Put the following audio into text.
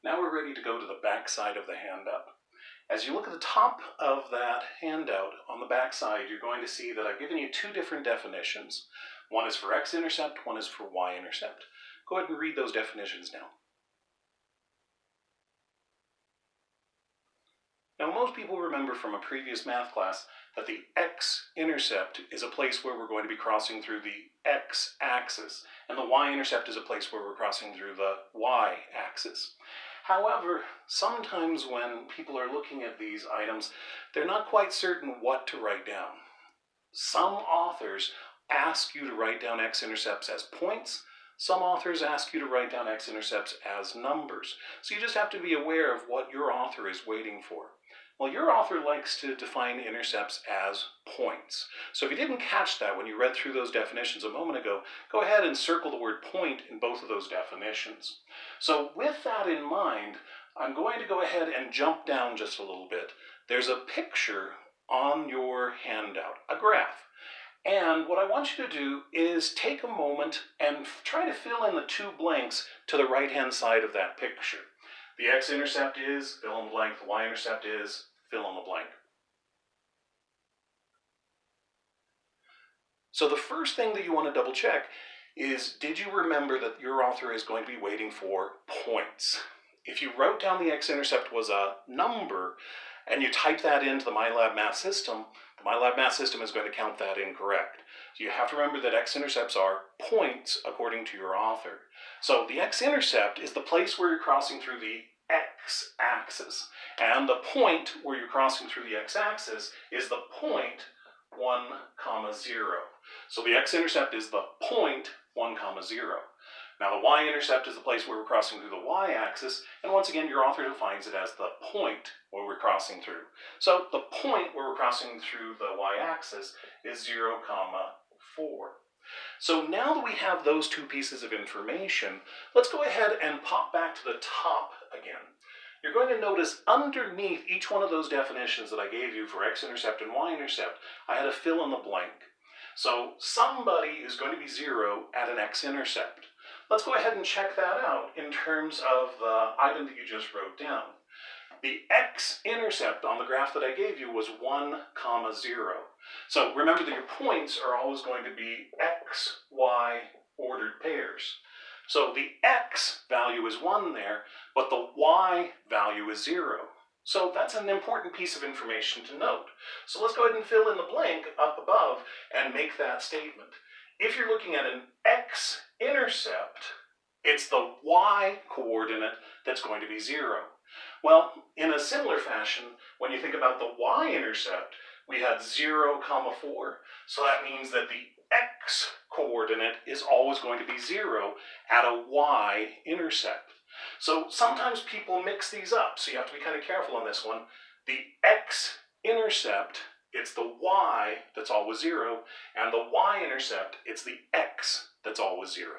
Now we're ready to go to the back side of the handout. As you look at the top of that handout, on the back side, you're going to see that I've given you two different definitions. One is for x-intercept, one is for y-intercept. Go ahead and read those definitions now. Now, most people remember from a previous math class that the x-intercept is a place where we're going to be crossing through the x-axis, and the y-intercept is a place where we're crossing through the y-axis. However, sometimes when people are looking at these items, they're not quite certain what to write down. Some authors ask you to write down x-intercepts as points. Some authors ask you to write down x-intercepts as numbers. So you just have to be aware of what your author is waiting for. Well, your author likes to define intercepts as points. So if you didn't catch that when you read through those definitions a moment ago, go ahead and circle the word point in both of those definitions. So with that in mind, I'm going to go ahead and jump down just a little bit. There's a picture on your handout, a graph. And what I want you to do is take a moment and try to fill in the two blanks to the right-hand side of that picture. The x-intercept is fill in the blank, the y-intercept is fill in the blank. So the first thing that you want to double check is, did you remember that your author is going to be waiting for points? If you wrote down the x-intercept was a number and you type that into the MyLab math system, the MyLab math system is going to count that incorrect. So you have to remember that x-intercepts are points according to your author. So the x-intercept is the place where you're crossing through the x-axis. And the point where you're crossing through the x-axis is the point 1, 0. So the x-intercept is the point 1, 0. Now the y-intercept is the place where we're crossing through the y-axis, and once again your author defines it as the point where we're crossing through. So the point where we're crossing through the y-axis is 0, 4. So now that we have those two pieces of information, let's go ahead and pop back to the top again. You're going to notice underneath each one of those definitions that I gave you for x-intercept and y-intercept, I had a fill in the blank. So somebody is going to be 0 at an x-intercept. Let's go ahead and check that out in terms of the item that you just wrote down. The x-intercept on the graph that I gave you was 1, 0. So remember that your points are always going to be x, y ordered pairs. So the x value is 1 there, but the y value is 0. So that's an important piece of information to note. So let's go ahead and fill in the blank up above and make that statement. If you're looking at an x-intercept, it's the y coordinate that's going to be 0. Well, in a similar fashion, when you think about the y-intercept, we had 0, 4. So that means that the x coordinate is always going to be 0 at a y-intercept. So sometimes people mix these up, so you have to be kind of careful on this one. The x-intercept, it's the y that's always 0, and the y-intercept, it's the x that's always 0.